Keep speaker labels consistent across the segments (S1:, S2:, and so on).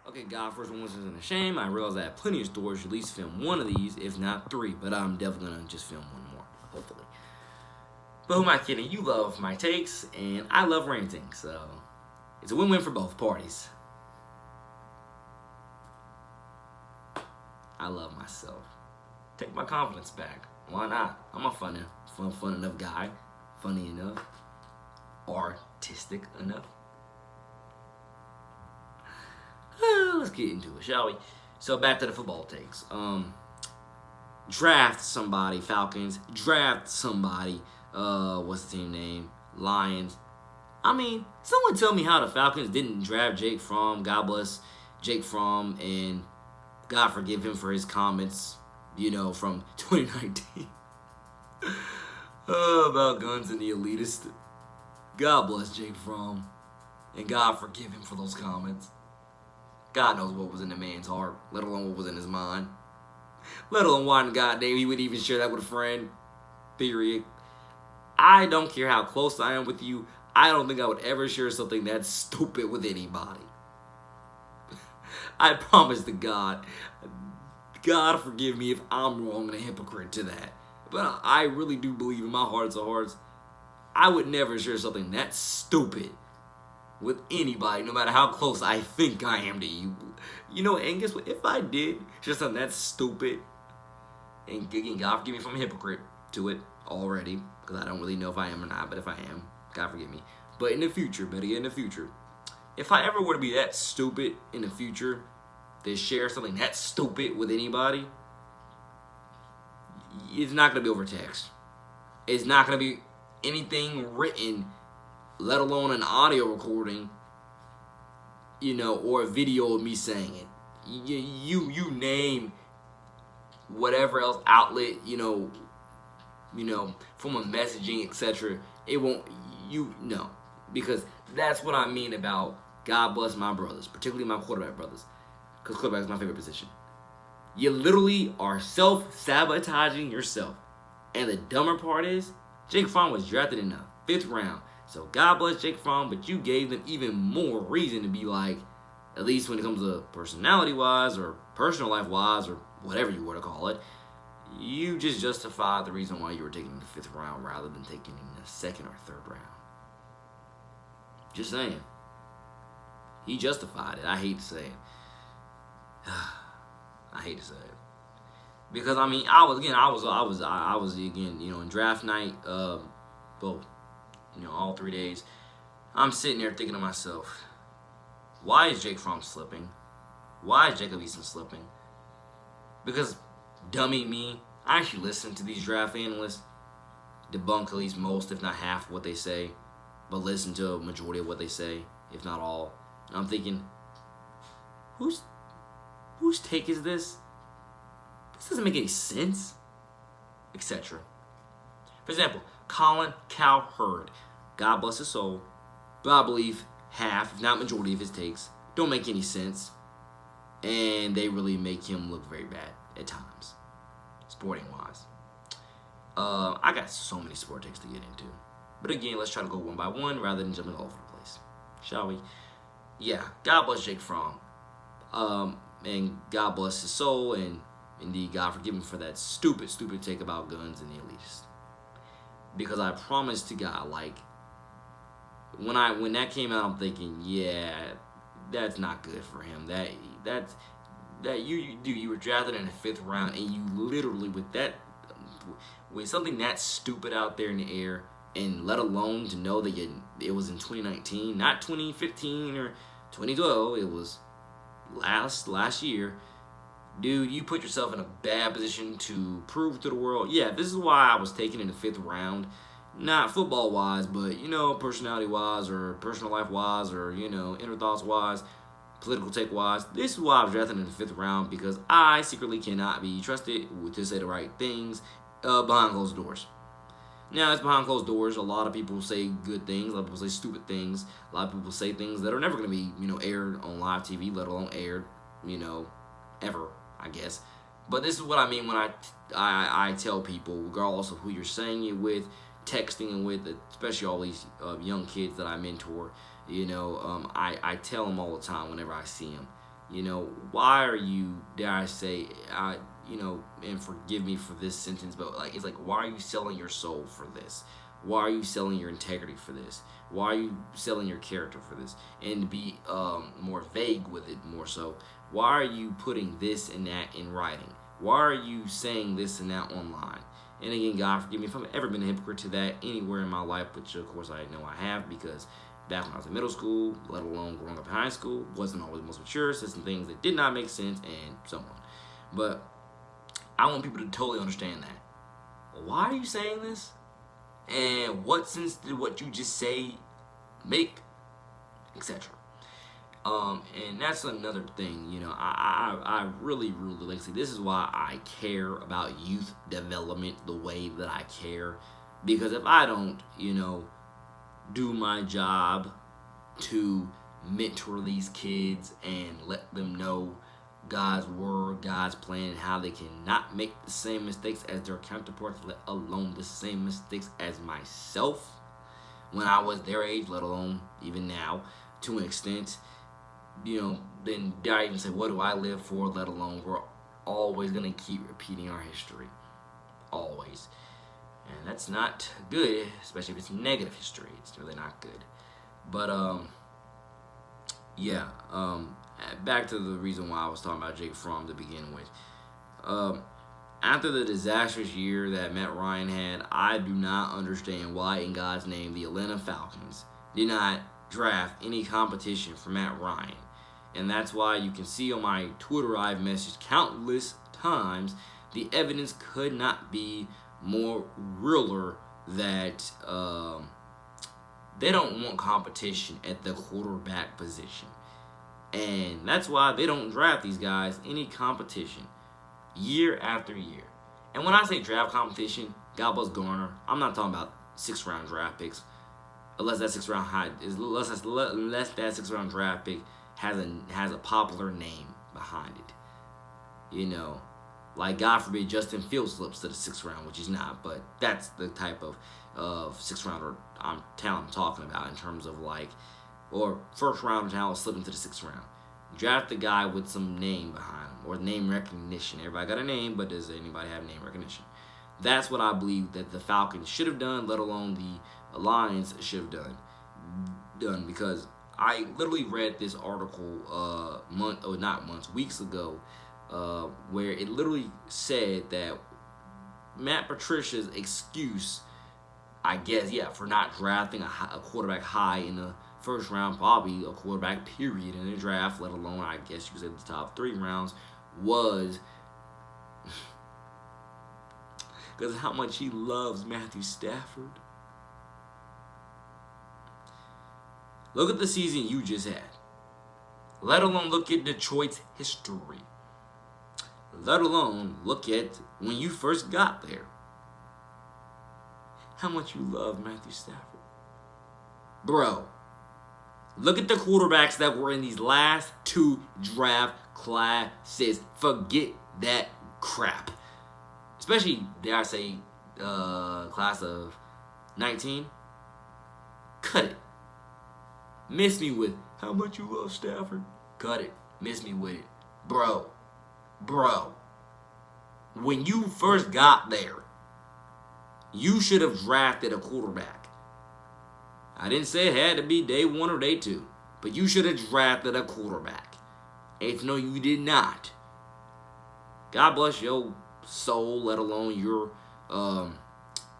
S1: Okay, God, first one wasn't a shame. I realized I have plenty of stories. At least film one of these, if not three. But I'm definitely gonna just film one more, hopefully. But who am I kidding? You love my takes, and I love ranting, so it's a win-win for both parties. I love myself. Take my confidence back. Why not? I'm a fun enough guy. Funny enough. Artistic enough. Let's get into it, shall we? So back to the football takes. Draft somebody, Falcons. Draft somebody. What's the team name? Lions. I mean, someone tell me how the Falcons didn't draft Jake Fromm. God bless Jake Fromm, and God forgive him for his comments, from 2019. About guns and the elitist. God bless Jake Fromm, and God forgive him for those comments. God knows what was in the man's heart, let alone what was in his mind. Let alone why in God's name he would even share that with a friend. Period. I don't care how close I am with you. I don't think I would ever share something that stupid with anybody. I promise to God. God forgive me if I'm wrong and a hypocrite to that. But I really do believe in my heart of hearts, I would never share something that stupid with anybody, no matter how close I think I am to you. And guess what? If I did share something that stupid, and God forgive me if I'm a hypocrite to it already, because I don't really know if I am or not, but if I am, God forgive me. But in the future, better yet in the future, if I ever were to be that stupid in the future, to share something that stupid with anybody, it's not going to be over text. It's not going to be anything written, let alone an audio recording, or a video of me saying it. You name whatever else outlet, from a messaging, etc. It won't, because that's what I mean about God bless my brothers, particularly my quarterback brothers, because quarterback is my favorite position. You literally are self-sabotaging yourself. And the dumber part is, Jake Fromm was drafted in the 5th round. So God bless Jake Fromm, but you gave them even more reason to be like, at least when it comes to personality-wise or personal life-wise or whatever you were to call it, you just justified the reason why you were taking the 5th round rather than taking in the 2nd or 3rd round. Just saying. He justified it. I hate to say it. I hate to say it. Because I was in draft night, all 3 days. I'm sitting there thinking to myself, why is Jake Fromm slipping? Why is Jacob Eason slipping? Because dummy me, I actually listen to these draft analysts, debunk at least most, if not half, of what they say, but listen to a majority of what they say, if not all. And I'm thinking, whose take is this? This doesn't make any sense, etc. For example, Colin Cowherd, God bless his soul, but I believe half, if not majority of his takes don't make any sense, and they really make him look very bad at times, sporting-wise. I got so many sport takes to get into. But again, let's try to go one by one rather than jumping all over the place. Shall we? Yeah, God bless Jake Fromm. And God bless his soul, and indeed, God forgive him for that stupid take about guns and the elitists. Because I promise to God, when that came out, I'm thinking, yeah, that's not good for him. You were drafted in the 5th round, and you literally with something that stupid out there in the air, and let alone to know that it was in 2019, not 2015 or 2012, it was last year. Dude, you put yourself in a bad position to prove to the world, yeah, this is why I was taken in the 5th round. Not football-wise, but, personality-wise or personal life-wise or, inner thoughts-wise, political take-wise. This is why I was drafted in the 5th round, because I secretly cannot be trusted to say the right things behind closed doors. Now, it's behind closed doors. A lot of people say good things. A lot of people say stupid things. A lot of people say things that are never going to be, aired on live TV, let alone aired, ever, I guess. But this is what I mean when I tell people, regardless of who you're saying it with, texting and with, especially all these young kids that I mentor, I tell them all the time whenever I see them, You know, why are you, dare I say, and forgive me for this sentence, but like, it's like, why are you selling your soul for this? Why are you selling your integrity for this? Why are you selling your character for this? And to be more vague with it, more so, why are you putting this and that in writing? Why are you saying this and that online? And again, God forgive me if I've ever been a hypocrite to that anywhere in my life, which of course I know I have, because back when I was in middle school, let alone growing up in high school, wasn't always the most mature, said some things that did not make sense, and so on. But I want people to totally understand that. Why are you saying this? And what sense did what you just say make? Etc. And that's another thing, I really, really like to say, this is why I care about youth development the way that I care. Because if I don't, do my job to mentor these kids and let them know God's word, God's plan, and how they cannot make the same mistakes as their counterparts, let alone the same mistakes as myself when I was their age, let alone even now, to an extent, then dare I even say, what do I live for, let alone we're always going to keep repeating our history. Always. And that's not good, especially if it's negative history. It's really not good. But, back to the reason why I was talking about Jake Fromm to begin with. After the disastrous year that Matt Ryan had, I do not understand why, in God's name, the Atlanta Falcons did not draft any competition for Matt Ryan. And that's why you can see on my Twitter I've messaged countless times, the evidence could not be more realer that they don't want competition at the quarterback position. And that's why they don't draft these guys any competition year after year. And when I say draft competition, God bless Garner, I'm not talking about 6th-round draft picks. Unless that 6th-round draft pick has a popular name behind it. Like, God forbid, Justin Fields slips to the 6th round, which he's not, but that's the type of 6th-rounder I'm talking about in terms of, like, or 1st-round talent slipping to the 6th round. Draft the guy with some name behind him, or name recognition. Everybody got a name, but does anybody have name recognition? That's what I believe that the Falcons should have done, let alone the Lions should have done, because I literally read this article weeks ago, where it literally said that Matt Patricia's excuse, I guess, for not drafting a quarterback high in the 1st round, probably a quarterback period in the draft, let alone, I guess you could say, the top 3 rounds, was because of how much he loves Matthew Stafford. Look at the season you just had. Let alone look at Detroit's history. Let alone look at when you first got there. How much you love Matthew Stafford. Bro, look at the quarterbacks that were in these last 2 draft classes. Forget that crap. Especially, dare I say, class of 19. Cut it. Miss me with, how much you love Stafford? Cut it. Miss me with it. Bro. When you first got there, you should have drafted a quarterback. I didn't say it had to be day 1 or day 2, but you should have drafted a quarterback. And if no, you did not. God bless your soul, let alone your, by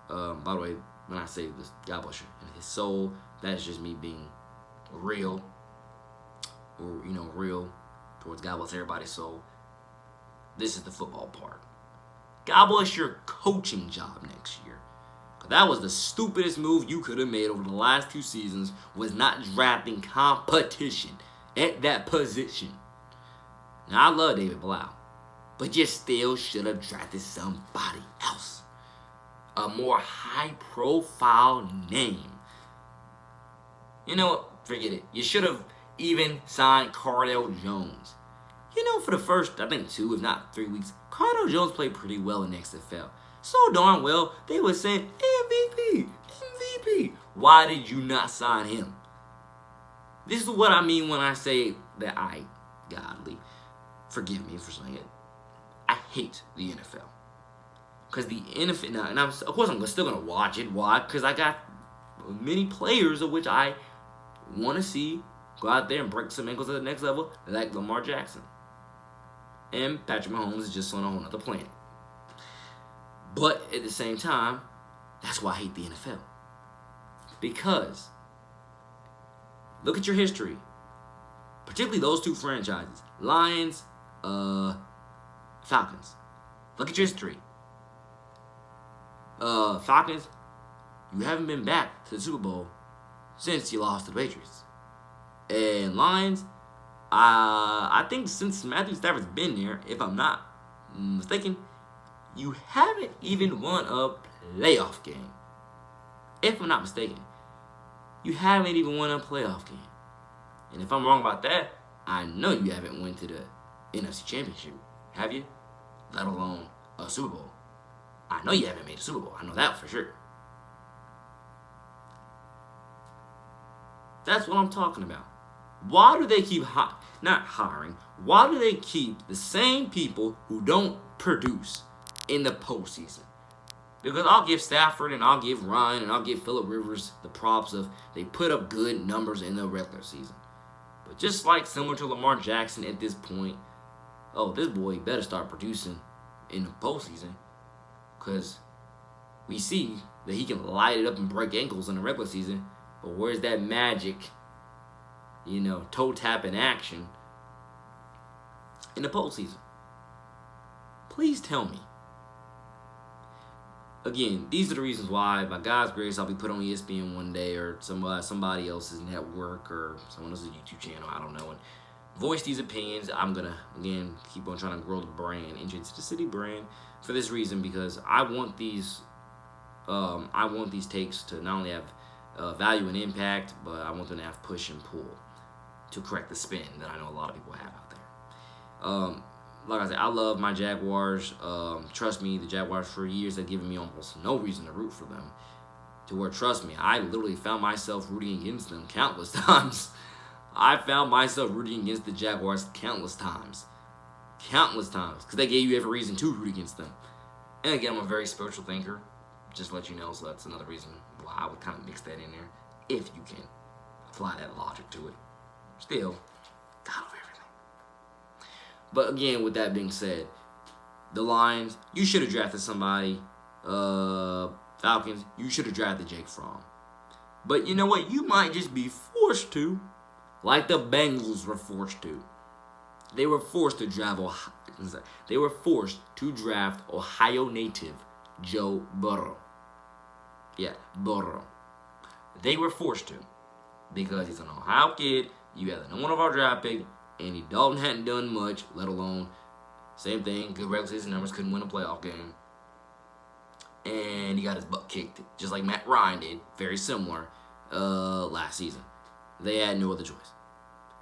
S1: the way, when I say this, God bless you, and his soul, that's just me being real, or, real towards God bless everybody's soul. This is the football part. God bless your coaching job next year. That was the stupidest move you could have made over the last 2 seasons, was not drafting competition at that position. Now, I love David Blau, but you still should have drafted somebody else. A more high-profile name. You know what? Forget it. You should have even signed Cardale Jones. For the first, I think 2, if not 3 weeks, Cardale Jones played pretty well in the XFL. So darn well, they were saying, MVP. Why did you not sign him? This is what I mean when I say that I godly. Forgive me for saying it. I hate the NFL. Because the NFL, now, and of course I'm still going to watch it. Why? Because I got many players of which I want to see go out there and break some ankles at the next level, like Lamar Jackson. And Patrick Mahomes is just on a whole other planet. But at the same time, that's why I hate the NFL. Because look at your history. Particularly those two franchises. Lions, Falcons. Look at your history. Falcons, you haven't been back to the Super Bowl since you lost to the Patriots. And Lions, I think since Matthew Stafford's been there, if I'm not mistaken, you haven't even won a playoff game. If I'm not mistaken, you haven't even won a playoff game. And if I'm wrong about that, I know you haven't went to the NFC Championship, have you? Let alone a Super Bowl. I know you haven't made a Super Bowl. I know that for sure. That's what I'm talking about. Why do they keep not hiring? Why do they keep the same people who don't produce in the postseason? Because I'll give Stafford and I'll give Ryan and I'll give Phillip Rivers the props of they put up good numbers in the regular season. But just like similar to Lamar Jackson at this point, this boy better start producing in the postseason. Because we see that he can light it up and break ankles in the regular season. But where's that magic, toe tapping action in the postseason? Please tell me. Again, these are the reasons why, by God's grace, I'll be put on ESPN one day or somebody else's network or someone else's YouTube channel, I don't know, and voice these opinions. I'm going to, again, keep on trying to grow the brand, NJ2TheCity brand, for this reason, because I want these takes to not only have value and impact, but I want them to have push and pull to correct the spin that I know a lot of people have out there. Like I said, I love my Jaguars. Trust me, the Jaguars for years have given me almost no reason to root for them. To where, trust me, I literally found myself rooting against them countless times. I found myself rooting against the Jaguars countless times. Because they gave you every reason to root against them. And again, I'm a very spiritual thinker. Just to let you know, so that's another reason why I would kind of mix that in there. If you can apply that logic to it. Still, God over everything. But again, with that being said, the Lions, you should have drafted somebody. Falcons, you should have drafted Jake Fromm. But you know what? You might just be forced to, like the Bengals were forced to. They were forced to draft Ohio native Joe Burrow. Yeah, Burrow. They were forced to, because he's an Ohio kid. You had the number 1 overall draft pick. Andy Dalton hadn't done much, let alone, same thing, good regular season numbers, couldn't win a playoff game. And he got his butt kicked, just like Matt Ryan did, very similar, last season. They had no other choice.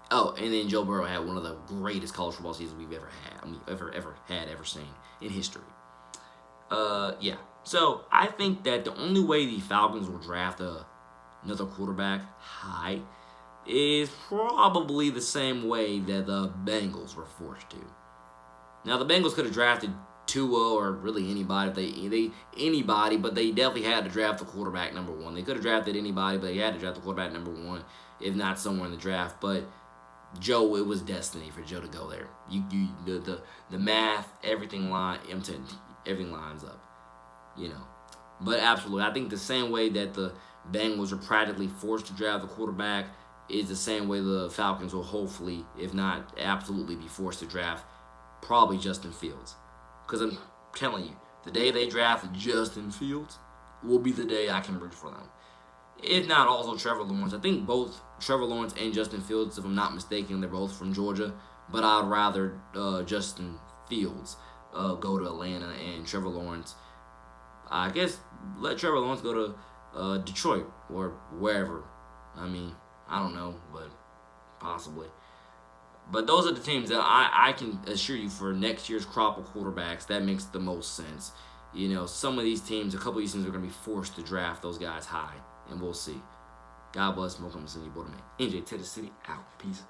S1: Oh, and then Joe Burrow had one of the greatest college football seasons we've ever had. Ever seen in history. Yeah. So, I think that the only way the Falcons will draft another quarterback high is probably the same way that the Bengals were forced to. Now, the Bengals could have drafted Tua or really anybody, but they definitely had to draft the quarterback number 1. They could have drafted anybody, but they had to draft the quarterback number 1, if not somewhere in the draft. But Joe, it was destiny for Joe to go there. The math, everything lines up, But absolutely, I think the same way that the Bengals are practically forced to draft the quarterback is the same way the Falcons will hopefully, if not absolutely, be forced to draft probably Justin Fields. Because I'm telling you, the day they draft Justin Fields will be the day I can root for them. If not also Trevor Lawrence. I think both Trevor Lawrence and Justin Fields, if I'm not mistaken, they're both from Georgia. But I'd rather Justin Fields go to Atlanta and Trevor Lawrence, I guess, let Trevor Lawrence go to Detroit or wherever. I don't know, but possibly. But those are the teams that I can assure you for next year's crop of quarterbacks, that makes the most sense. Some of these teams, a couple of these teams are going to be forced to draft those guys high, and we'll see. God bless. Welcome to City Borderman. NJ to the City, out. Peace.